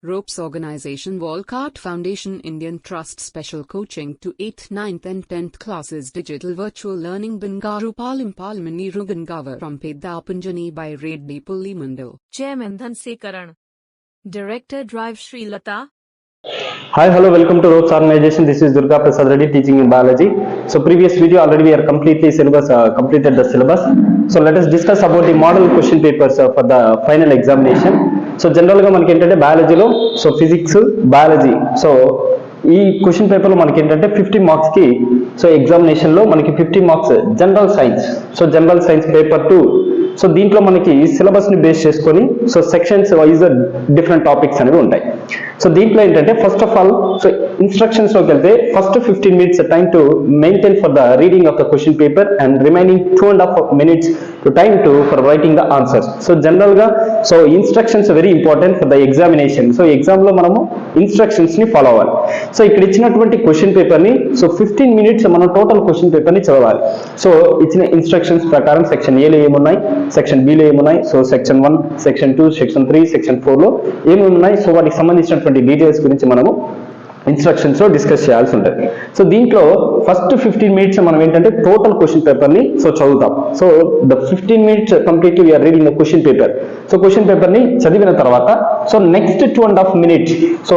Ropes Organization Walcott Foundation Indian Trust Special Coaching to 8th, 9th and 10th classes Digital Virtual Learning Bangaru Palimani Rugangavar from Pedapunjani by Reddy Pulli Mandal. Chairman Dhanse Karan. Director Drive Sri Lata. Hi, hello, welcome to Ropes Organization. This is Durga Prasad Reddy teaching in biology. So previous video already we are completed the syllabus. So let us discuss about the model question papers for the final examination. So general ga manaki entante biology lo so physics biology so ఈ question paper లో మనకి ఏంటంటే 50 marks కి so examination లో మనకి 50 marks general science so general science paper 2 so దీంట్లో మనకి syllabus ని బేస్ చేసుకొని so sections wise different topics అనేవి ఉంటాయి. సో దీంట్లో ఏంటంటే first of all so instructions లోకి వెళ్తే first 15 minutes time to maintain for the reading of the question paper and remaining 2.5 minutes to time to for writing the answers. So general గా so instructions very important for the examination. So exam లో మనము instructions ని follow అవ్వాలి. So ఇక్కడ ఇచ్చినటువంటి question paper ని so 15 minutes మనం total question paper ని చదవాలి. సో ఇచ్చిన ఇన్స్ట్రక్షన్స్ ప్రకారం సెక్షన్ ఏ లో ఏమున్నాయి, సెక్షన్ బి లో ఏమున్నాయి, so section 1, section 2, section 3, section 4 లో ఏమేమి ఉన్నాయి, సో వాటికి సంబంధించినటువంటి డీటెయిల్స్ గురించి మనము ఇన్స్ట్రక్షన్స్ లో డిస్కస్ చేయాల్సి ఉంటుంది. సో దీంట్లో ఫస్ట్ 15 మినిట్స్ మనం ఏంటంటే టోటల్ క్వశ్చన్ పేపర్ ని సో చదువుతాం. So the 15 minutes completely we are reading the question paper. So question paper ని చదివిన తర్వాత సో నెక్స్ట్ 2.5 మినిట్స్ సో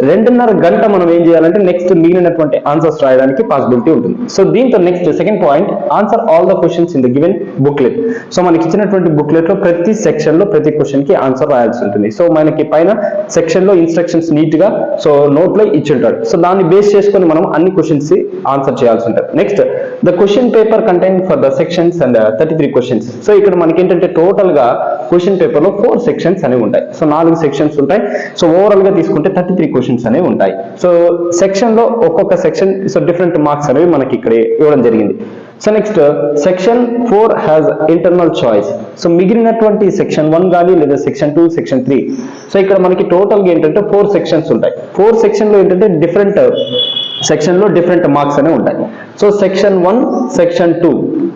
2.5 గంట మనం ఏం చేయాలంటే నెక్స్ట్ మిగిలినటువంటి ఆన్సర్స్ రాయడానికి పాసిబిలిటీ ఉంటుంది. సో దీంతో next second point answer all the questions in the given booklet. So మనకి ఇచ్చినటువంటి బుక్లెట్ లో ప్రతి సెక్షన్ లో ప్రతి క్వశ్చన్ కి ఆన్సర్ రాయాల్సి ఉంటుంది. సో మనకి పైన సెక్షన్ లో ఇన్స్ట్రక్షన్స్ నీట్ గా సో నోట్ లో ఇచ్చింటాడు. సో దాన్ని బేస్ చేసుకొని మనం అన్ని క్వశ్చన్స్ ఆన్సర్ చేయాల్సి ఉంటుంది. Next the question paper contain for the sections and 33 questions. So ఇక్కడ మనకి ఏంటంటే టోటల్ గా క్వశ్చన్ పేపర్ లో 4 సెక్షన్స్ అనేవి ఉంటాయి. సో 4 సెక్షన్స్ ఉంటాయి. సో ఓవరాల్ గా తీసుకుంటే 33 క్వశ్చన్స్ అనేవి ఉంటాయి. సో సెక్షన్ లో ఒక్కొక్క సెక్షన్ సో డిఫరెంట్ మార్క్స్ అనేవి మనకి ఇక్కడ ఇవ్వడం జరిగింది. So next section 4 has internal choice. So మిగిలినటువంటి సెక్షన్ 1 కానీ లేదా సెక్షన్ 2, సెక్షన్ 3 సో ఇక్కడ మనకి టోటల్ గా ఏంటంటే 4 సెక్షన్స్ ఉంటాయి. 4 సెక్షన్ లో ఏంటంటే డిఫరెంట్ సెక్షన్ లో డిఫరెంట్ మార్క్స్ అనేవి ఉంటాయి. సో సెక్షన్ 1, సెక్షన్ 2,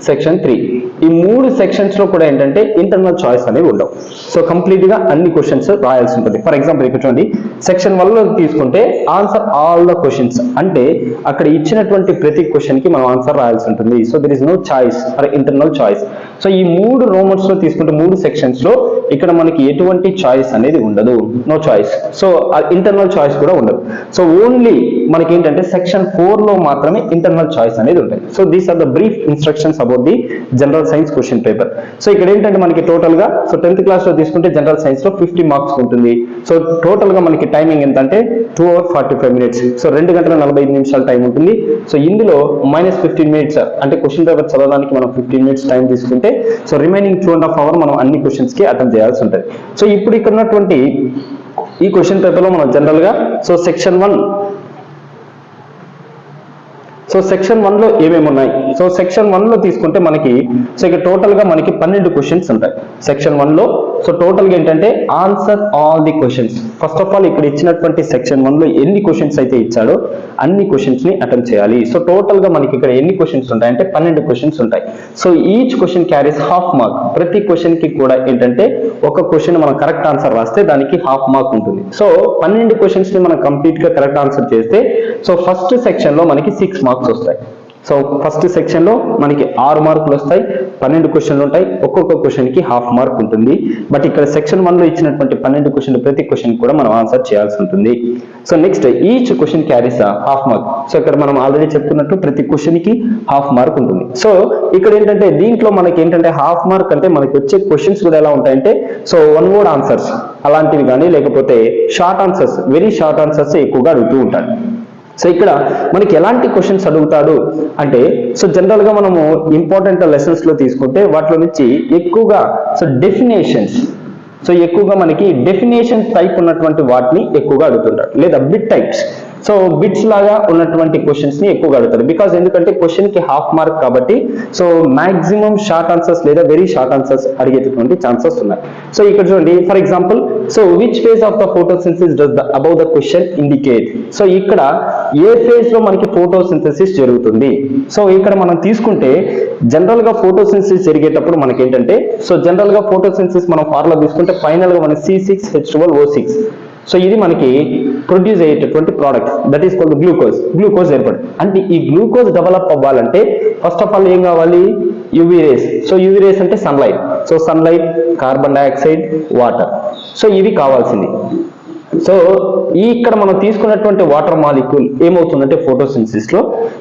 సెక్షన్ 3 ఈ 3 సెక్షన్స్ లో కూడా ఏంటంటే ఇంటర్నల్ చాయిస్ అనేవి ఉండవు. సో కంప్లీట్ గా అన్ని క్వశ్చన్స్ రాయాల్సి ఉంటుంది. ఫర్ ఎగ్జాంపుల్ ఇక్కడ చూడండి సెక్షన్ 1 లో తీసుకుంటే ఆన్సర్ ఆల్ ద క్వశ్చన్స్ అంటే అక్కడ ఇచ్చినటువంటి ప్రతి క్వశ్చన్ కి మనం ఆన్సర్ రాయాల్సి ఉంటుంది. So there is no choice or internal choice. So ఈ 3 రోమన్స్ లో తీసుకుంటే 3 సెక్షన్స్ లో ఇక్కడ మనకి ఎటువంటి చాయిస్ అనేది ఉండదు, no choice. So internal choice కూడా ఉండదు. సో ఓన్లీ మనకి ఏంటంటే సెక్షన్ 4 లో మాత్రమే ఇంటర్నల్ చాయిస్ అనేది ఉంటాయి. So these are the brief instructions about the general science question paper. So ఇక్కడ ఏంటంటే మనకి టోటల్ గా సో 10th క్లాస్ లో తీసుకుంటే జనరల్ సైన్స్ లో 50 మార్క్స్ ఉంటుంది. సో టోటల్ గా మనకి టైమింగ్ ఎంత అంటే 2 hours 45 minutes. సో 2 గంటల 45 నిమిషాల టైం ఉంటుంది. సో ఇందులో -15 మినిట్స్ అంటే క్వశ్చన్ పేపర్ చదవడానికి మనం 15 మినిట్స్ టైం తీసుకుంటే సో రిమైనింగ్ 2.5 hours మనం అన్ని క్వశ్చన్స్ కి అటెంప్ట్ చేయాల్సి ఉంటుంది. సో ఇప్పుడు ఇక్కడ ఉన్నటువంటి ఈ క్వశ్చన్ పేపర్ లో మనం జనరల్ గా సో సెక్షన్ 1 సో సెక్షన్ 1 లో ఏమేమి ఉన్నాయి, సో సెక్షన్ 1 లో తీసుకుంటే మనకి సో ఇక్కడ టోటల్ గా మనకి 12 క్వశ్చన్స్ ఉంటాయి సెక్షన్ 1 లో. సో టోటల్ గా ఏంటంటే answer all the questions. First of all ఇక్కడ ఇచ్చినటువంటి సెక్షన్ 1 లో ఎన్ని క్వశ్చన్స్ అయితే ఇచ్చాడో అన్ని క్వశ్చన్స్ ని అటెంప్ట్ చేయాలి. సో టోటల్ గా మనకి ఇక్కడ ఎన్ని క్వశ్చన్స్ ఉంటాయి అంటే 12 క్వశ్చన్స్ ఉంటాయి. So each question carries half mark. ప్రతి క్వశ్చన్ కి కూడా ఏంటంటే ఒక క్వశ్చన్ మనం కరెక్ట్ ఆన్సర్ రాస్తే దానికి హాఫ్ మార్క్ ఉంటుంది. సో 12 క్వశ్చన్స్ ని మనం కంప్లీట్ గా కరెక్ట్ ఆన్సర్ చేస్తే సో ఫస్ట్ సెక్షన్ లో మనకి 6 మార్క్స్ వస్తాయి. సో ఫస్ట్ సెక్షన్ లో మనకి 6 మార్కులు వస్తాయి. 12 క్వశ్చన్లు ఉంటాయి. ఒక్కొక్క క్వశ్చన్ కి హాఫ్ మార్క్ ఉంటుంది. బట్ ఇక్కడ సెక్షన్ 1 లో ఇచ్చినటువంటి 12 క్వశ్చన్లు ప్రతి క్వశ్చన్ కూడా మనం ఆన్సర్ చేయాల్సి ఉంటుంది. So next each question carries half mark. So ఇక్కడ మనం ఆల్రెడీ చెప్తున్నట్టు ప్రతి క్వశ్చన్ కి హాఫ్ మార్క్ ఉంటుంది. సో ఇక్కడ ఏంటంటే దీంట్లో మనకి ఏంటంటే హాఫ్ మార్క్ అంటే మనకి వచ్చే క్వశ్చన్స్ కూడా ఎలా ఉంటాయంటే సో 1 word ఆన్సర్స్ అలాంటివి కానీ లేకపోతే short answers, very short answers ఎక్కువగా అడుగుతూ ఉంటాడు. సో ఇక్కడ మనకి ఎలాంటి క్వశ్చన్స్ అడుగుతాడు అంటే సో జనరల్ గా మనము ఇంపార్టెంట్ లెసన్స్ లో తీసుకుంటే వాటిలో నుంచి ఎక్కువగా సో డెఫినేషన్స్ సో ఎక్కువగా మనకి డెఫినేషన్ టైప్ ఉన్నటువంటి వాటిని ఎక్కువగా అడుగుతుంటాడు. లేదా బిట్ టైప్స్ సో బిట్స్ లాగా ఉన్నటువంటి క్వశ్చన్స్ ని ఎక్కువగా అడుగుతారు. బికాస్ ఎందుకంటే క్వశ్చన్ కి హాఫ్ మార్క్ కాబట్టి సో మాక్సిమం షార్ట్ ఆన్సర్స్ లేదా వెరీ షార్ట్ ఆన్సర్స్ అడిగేటటువంటి ఛాన్సెస్ ఉన్నాయి. సో ఇక్కడ చూడండి for example so which phase of the photosynthesis does the above the question indicate. So ఇక్కడ ఏ ఫేజ్ లో మనకి ఫోటోసింథసిస్ జరుగుతుంది. సో ఇక్కడ మనం తీసుకుంటే జనరల్ గా ఫోటోసింథసిస్ జరిగేటప్పుడు మనకి ఏంటంటే సో జనరల్ గా ఫోటోసింథసిస్ మనం ఫార్ములా తీసుకుంటే ఫైనల్ గా మనకి C6H12O6 సో ఇది మనకి ప్రొడ్యూస్ అయ్యేటటువంటి product that is called glucose ఏర్పడు. అంటే ఈ గ్లూకోజ్ డెవలప్ అవ్వాలంటే ఫస్ట్ ఆఫ్ ఆల్ ఏం కావాలి, UV rays. So UV rays అంటే sunlight. So sunlight, carbon dioxide, water, so ఇవి కావాల్సింది. సో ఇక్కడ మనం తీసుకున్నటువంటి వాటర్ మాలిక్యూల్ ఏమవుతుందంటే ఫోటోసింథసిస్ లో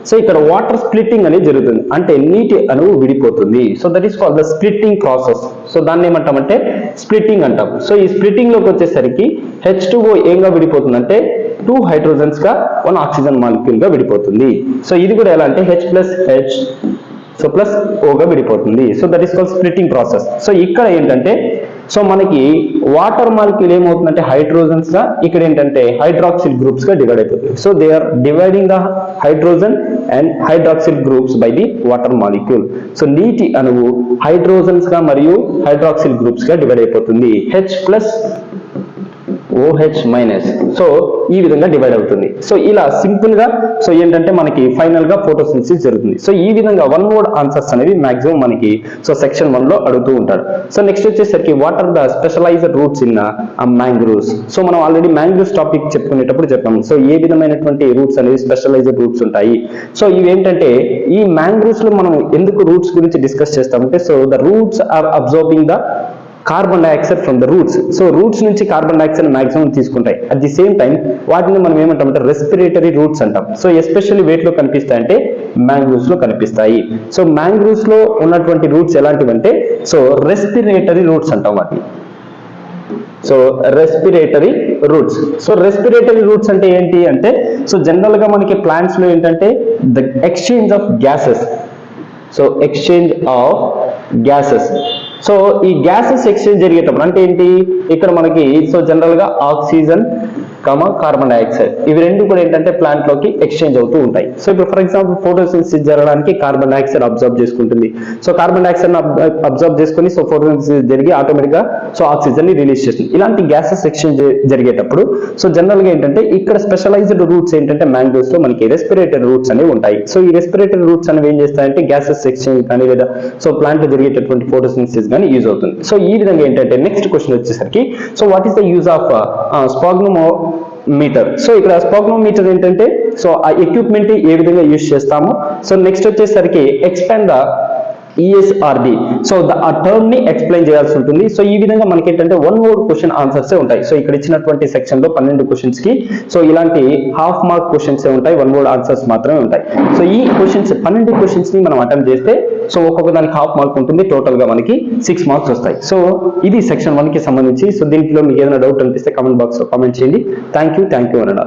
సో ఇక్కడ వాటర్ స్ప్లిట్టింగ్ అనేది జరుగుతుంది, అంటే నీటి అణువు విడిపోతుంది. So that is called the splitting process. So దాన్ని ఏమంటామంటే స్ప్లిట్టింగ్ అంటాం. సో ఈ స్ప్లిట్టింగ్ లోకి వచ్చేసరికి H2O ఏంగా విడిపోతుందంటే 2 హైడ్రోజన్స్ గా 1 ఆక్సిజన్ మాలిక్యూల్ గా విడిపోతుంది. సో ఇది కూడా ఎలా అంటే H+H సో ప్లస్ ఓగా విడిపోతుంది. So that is called splitting process. So ఇక్కడ ఏంటంటే సో మనకి వాటర్ మాలిక్యూల్ ఏమవుతుందంటే హైడ్రోజన్స్ గా, ఇక్కడ ఏంటంటే హైడ్రాక్సిల్ గ్రూప్స్ గా డివైడ్ అయిపోతుంది. So they are dividing the hydrogen and hydroxyl groups by the water molecule. So నీటి అణువు హైడ్రోజన్స్ గా మరియు హైడ్రాక్సిల్ గ్రూప్స్ గా డివైడ్ అయిపోతుంది. H+OH-. సో ఈ విధంగా డివైడ్ అవుతుంది. సో ఇలా సింపుల్ గా సో ఏంటంటే మనకి ఫైనల్ గా ఫోటోసింథసిస్ జరుగుతుంది. సో ఈ విధంగా 1 word ఆన్సర్స్ అనేవి మాక్సిమం మనకి సో సెక్షన్ 1 లో అడుగుతూ ఉంటాడు. సో నెక్స్ట్ వచ్చేసరికి what are the specialised roots in mangroves. So మనం ఆల్రెడీ మ్యాంగ్రూవ్స్ టాపిక్ చెప్పుకునేటప్పుడు చెప్పాము. సో ఏ విధమైనటువంటి రూట్స్ అనేవి స్పెషలైజ్డ్ రూట్స్ ఉంటాయి. సో ఇవి ఏంటంటే ఈ మ్యాంగ్రూవ్స్ లో మనం ఎందుకు రూట్స్ గురించి డిస్కస్ చేస్తామంటే so the roots are absorbing the carbon dioxide from the roots. So roots నుంచి కార్బన్ డైఆక్సైడ్ మాక్సిమం తీసుకుంటాయి. అట్ ది సేమ్ టైం వాటిని మనం ఏమంటామంటే రెస్పిరేటరీ రూట్స్ అంటాం. సో ఎస్పెషల్లీ వేటిలో కనిపిస్తాయి అంటే మ్యాంగ్రూవ్స్ లో కనిపిస్తాయి. సో మ్యాంగ్రూవ్స్ లో ఉన్నటువంటి రూట్స్ ఎలాంటివంటే సో రెస్పిరేటరీ రూట్స్ అంటాం వాటిని. So respiratory roots. So respiratory roots అంటే ఏంటి అంటే సో జనరల్ గా మనకి ప్లాంట్స్ లో ఏంటంటే the exchange of gases. So exchange of gases. So ఈ గ్యాసెస్ ఎక్స్చేంజ్ జరిగేటప్పుడు అంటే ఏంటి, ఇక్కడ మనకి సో జనరల్ గా ఆక్సిజన్ కార్బన్ డైఆక్సైడ్ ఇవి రెండు కూడా ఏంటంటే ప్లాంట్ లోకి ఎక్స్చేంజ్ అవుతూ ఉంటాయి. సో ఇప్పుడు ఫర్ ఎగ్జాంపుల్ ఫోటోసింథసిస్ జరగడానికి కార్బన్ డైఆక్సైడ్ అబ్జర్వ్ చేసుకుంటుంది. సో కార్బన్ డైఆక్సైడ్ అబ్జర్వ్ చేసుకుని సో ఫోటోసింథసిస్ జరిగి ఆటోమేటిక్ గా సో ఆక్సిజన్ ని రిలీజ్ చేస్తుంది. ఇలాంటి గ్యాసెస్ ఎక్స్చేంజ్ జరిగేటప్పుడు సో జనరల్ గా ఏంటంటే ఇక్కడ స్పెషలైజ్డ్ రూట్స్ ఏంటంటే మ్యాంగ్రూవ్స్ లో మనకి రెస్పిరేటరీ రూట్స్ అనేవి ఉంటాయి. సో ఈ రెస్పిరేటరీ రూట్స్ అనేవి ఏం చేస్తాయంటే గ్యాసెస్ ఎక్స్చేంజ్ కానీ లేదా సో ప్లాంట్ లో జరిగేటటువంటి ఫోటోసింథసిస్ కానీ యూజ్ అవుతుంది. సో ఈ విధంగా ఏంటంటే నెక్స్ట్ క్వశ్చన్ వచ్చేసరికి so what is the use of sphygmometer. So ఇక్కడ స్పాగ్నోమీటర్ ఏంటంటే సో ఆ ఎక్విప్మెంట్ ఏ విధంగా యూజ్ చేస్తాము. సో నెక్స్ట్ వచ్చేసరికి ఎక్స్పాండ్ ద ESRD. సో ఆ టర్మ్ ని ఎక్స్ప్లెయిన్ చేయాల్సి ఉంటుంది. సో ఈ విధంగా మనకి ఏంటంటే 1 word క్వశ్చన్ ఆన్సర్స్ ఉంటాయి. సో ఇక్కడ ఇచ్చినటువంటి సెక్షన్ లో 12 క్వశ్చన్స్ కి సో ఇలాంటి హాఫ్ మార్క్ క్వశ్చన్స్ ఉంటాయి, 1 word ఆన్సర్స్ మాత్రమే ఉంటాయి. సో ఈ క్వశ్చన్స్ 12 క్వశ్చన్స్ ని మనం అటెంప్ట్ చేస్తే సో ఒక్కొక్క దానికి హాఫ్ మార్క్ ఉంటుంది, టోటల్ గా మనకి 6 మార్క్స్ వస్తాయి. సో ఇది సెక్షన్ 1 కి సంబంధించి. సో దీంట్లో మీకు ఏదైనా డౌట్ అనిపిస్తే కామెంట్ బాక్స్ లో కామెంట్ చేయండి. Thank you అనడా.